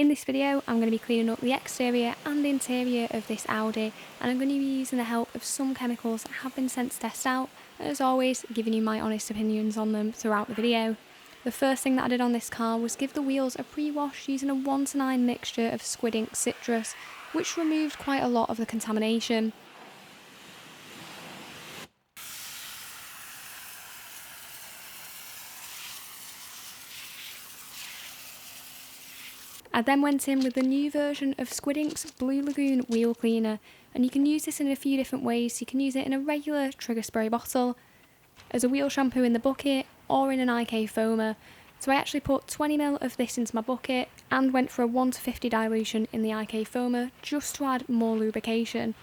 In this video, I'm going to be cleaning up the exterior and interior of this Audi, and I'm going to be using the help of some chemicals that have been sent to test out, and as always, giving you my honest opinions on them throughout the video. The first thing that I did on this car was give the wheels a pre-wash using a 1:9 mixture of Squid Ink Citrus, which removed quite a lot of the contamination. I then went in with the new version of Squid Ink's Blue Lagoon wheel cleaner, and you can use this in a few different ways. You can use it in a regular trigger spray bottle, as a wheel shampoo in the bucket, or in an ACHQ foamer. So I actually put 20ml of this into my bucket and went for a 1:50 dilution in the ACHQ foamer just to add more lubrication.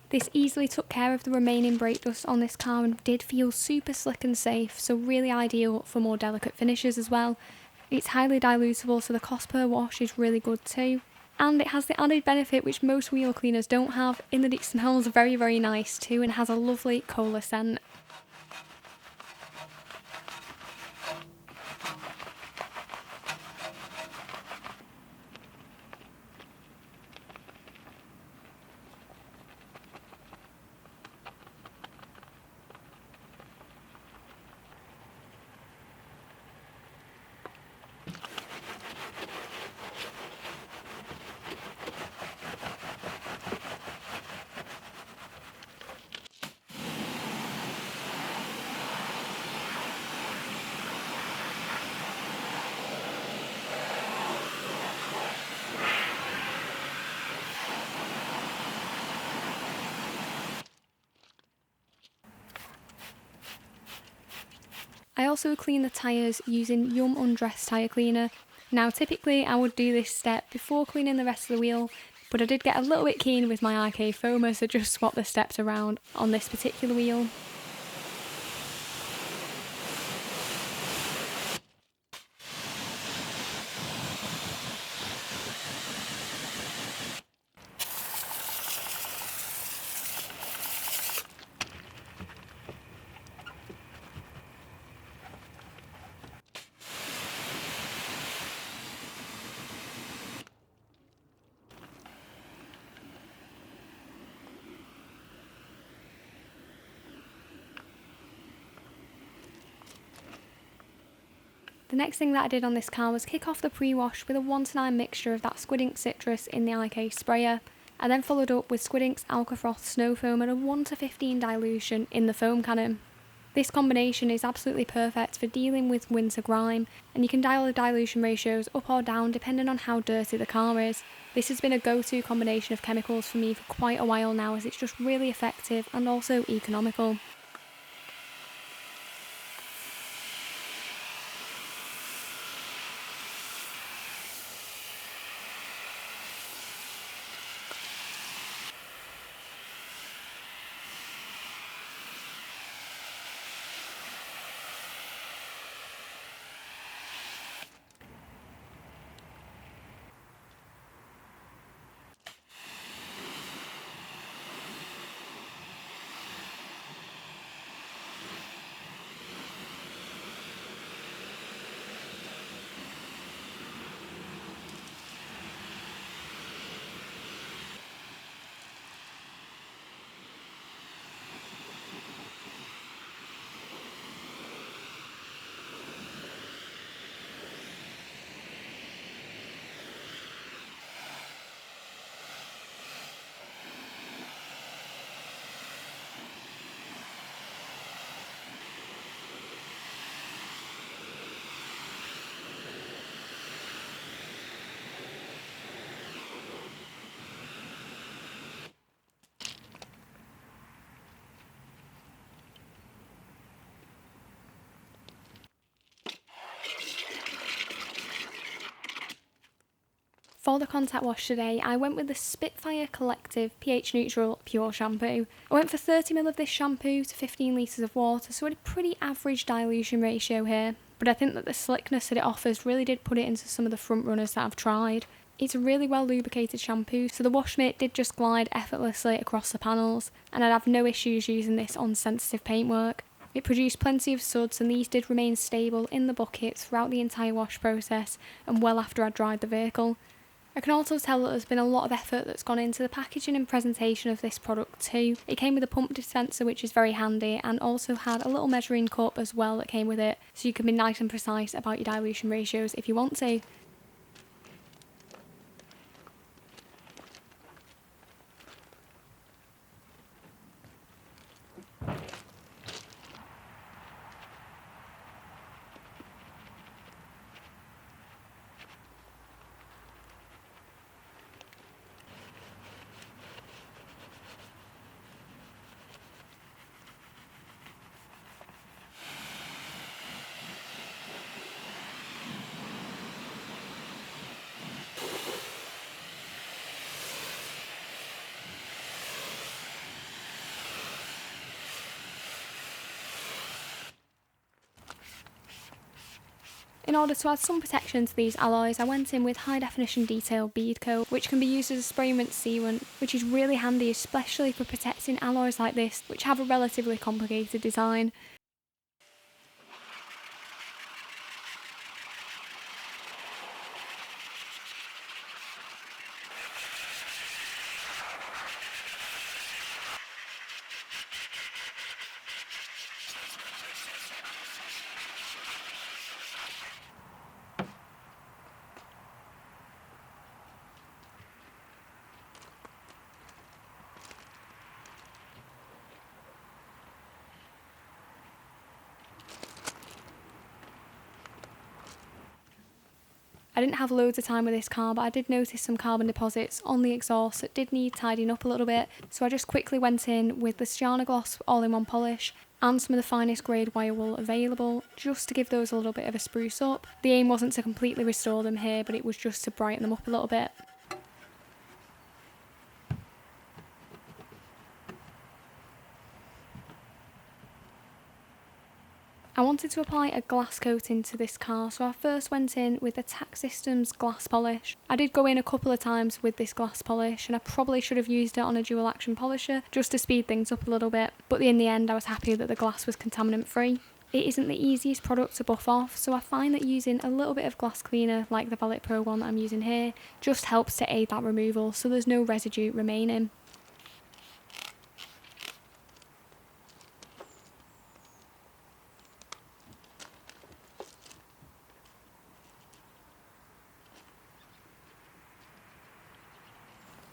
This easily took care of the remaining brake dust on this car and did feel super slick and safe, so really ideal for more delicate finishes as well. It's highly dilutable, so the cost per wash is really good too. And it has the added benefit which most wheel cleaners don't have, in that it smells very, very nice too and has a lovely cola scent. I also clean the tyres using Yum Undress tyre cleaner. Now typically I would do this step before cleaning the rest of the wheel, but I did get a little bit keen with my ACHQ foamer, so just swap the steps around on this particular wheel. The next thing that I did on this car was kick off the pre-wash with a 1:9 mixture of that Squid Ink Citrus in the ACHQ sprayer. I then followed up with Squid Ink's Alcafrost Snow Foam and a 1:15 dilution in the foam cannon. This combination is absolutely perfect for dealing with winter grime, and you can dial the dilution ratios up or down depending on how dirty the car is. This has been a go-to combination of chemicals for me for quite a while now, as it's just really effective and also economical. For the contact wash today, I went with the Spitfire Collective pH Neutral Pure Shampoo. I went for 30ml of this shampoo to 15 litres of water, so I had a pretty average dilution ratio here. But I think that the slickness that it offers really did put it into some of the front runners that I've tried. It's a really well lubricated shampoo, so the wash mitt did just glide effortlessly across the panels, and I'd have no issues using this on sensitive paintwork. It produced plenty of suds, and these did remain stable in the bucket throughout the entire wash process and well after I dried the vehicle. I can also tell that there's been a lot of effort that's gone into the packaging and presentation of this product too. It came with a pump dispenser, which is very handy, and also had a little measuring cup as well that came with it, so you can be nice and precise about your dilution ratios if you want to. In order to add some protection to these alloys, I went in with high definition detail bead coat, which can be used as a spray and rinse sealant, which is really handy especially for protecting alloys like this, which have a relatively complicated design. I didn't have loads of time with this car, but I did notice some carbon deposits on the exhaust that did need tidying up a little bit, so I just quickly went in with the Sienna Gloss all-in-one polish and some of the finest grade wire wool available, just to give those a little bit of a spruce up. The aim wasn't to completely restore them here, but it was just to brighten them up a little bit. I wanted to apply a glass coating to this car, so I first went in with the Tack Systems glass polish. I did go in a couple of times with this glass polish, and I probably should have used it on a dual action polisher just to speed things up a little bit, but in the end I was happy that the glass was contaminant free. It isn't the easiest product to buff off, so I find that using a little bit of glass cleaner like the Valet Pro one that I'm using here just helps to aid that removal so there's no residue remaining.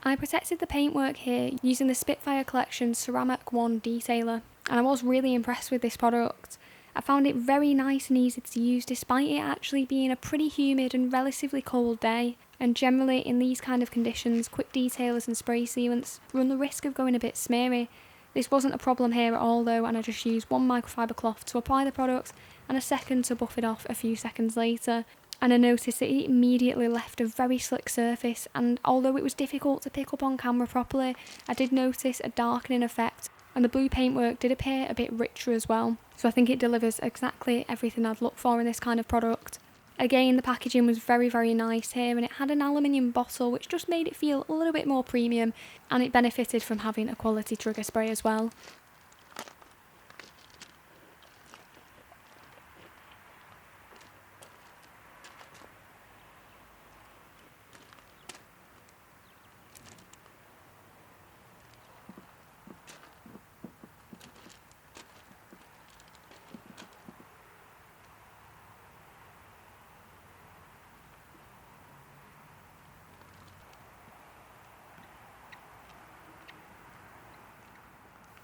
I protected the paintwork here using the Spitfire Collection Ceramic 1 detailer, and I was really impressed with this product. I found it very nice and easy to use despite it actually being a pretty humid and relatively cold day, and generally in these kind of conditions quick detailers and spray sealants run the risk of going a bit smeary. This wasn't a problem here at all though, and I just used one microfiber cloth to apply the product and a second to buff it off a few seconds later. And I noticed that it immediately left a very slick surface, and although it was difficult to pick up on camera properly, I did notice a darkening effect, and the blue paintwork did appear a bit richer as well, so I think it delivers exactly everything I'd look for in this kind of product. Again, the packaging was very nice here, and it had an aluminium bottle which just made it feel a little bit more premium, and it benefited from having a quality trigger spray as well.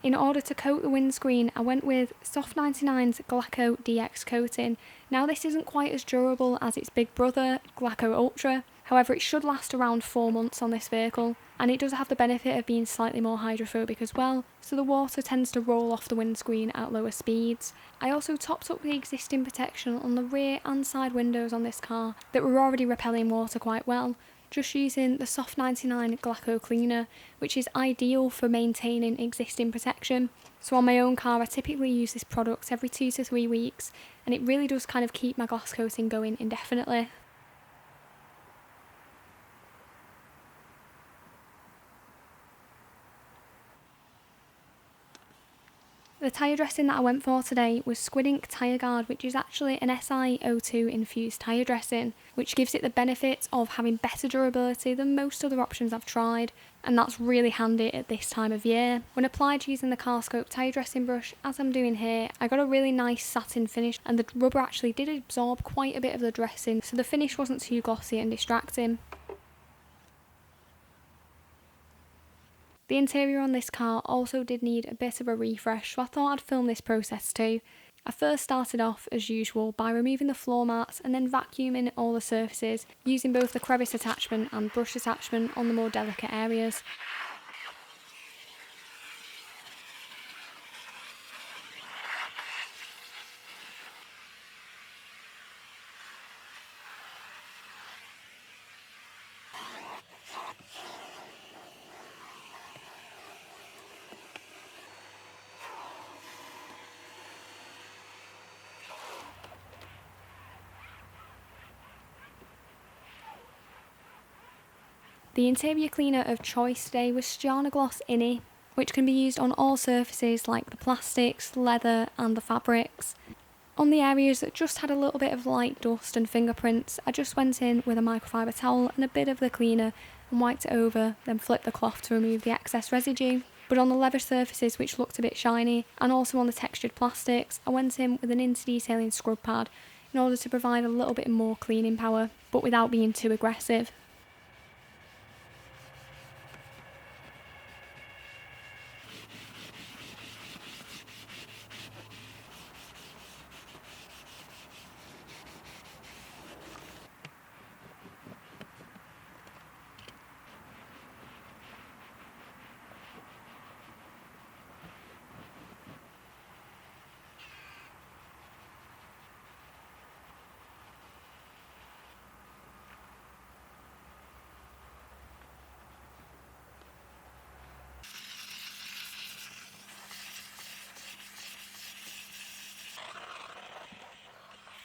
In order to coat the windscreen, I went with Soft 99's Glaco DX coating. Now this isn't quite as durable as its big brother, Glaco Ultra, however it should last around 4 months on this vehicle, and it does have the benefit of being slightly more hydrophobic as well, so the water tends to roll off the windscreen at lower speeds. I also topped up the existing protection on the rear and side windows on this car that were already repelling water quite well, just using the Soft 99 Glaco Cleaner, which is ideal for maintaining existing protection. So on my own car I typically use this product every 2 to 3 weeks, and it really does kind of keep my glass coating going indefinitely. The tyre dressing that I went for today was Squid Ink Tyre Guard, which is actually an SiO2 infused tyre dressing, which gives it the benefit of having better durability than most other options I've tried, and that's really handy at this time of year. When applied using the Carscope tyre dressing brush, as I'm doing here, I got a really nice satin finish, and the rubber actually did absorb quite a bit of the dressing, so the finish wasn't too glossy and distracting. The interior on this car also did need a bit of a refresh, so I thought I'd film this process too. I first started off, as usual, by removing the floor mats and then vacuuming all the surfaces, using both the crevice attachment and brush attachment on the more delicate areas. The interior cleaner of choice today was Stiana Gloss Innie, which can be used on all surfaces like the plastics, leather and the fabrics. On the areas that just had a little bit of light dust and fingerprints, I just went in with a microfiber towel and a bit of the cleaner and wiped it over, then flipped the cloth to remove the excess residue. But on the leather surfaces which looked a bit shiny, and also on the textured plastics, I went in with an into detailing scrub pad in order to provide a little bit more cleaning power, but without being too aggressive.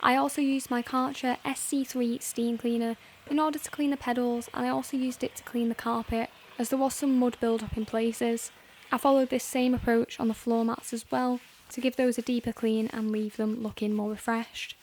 I also used my Karcher SC3 steam cleaner in order to clean the pedals, and I also used it to clean the carpet as there was some mud build-up in places. I followed this same approach on the floor mats as well to give those a deeper clean and leave them looking more refreshed.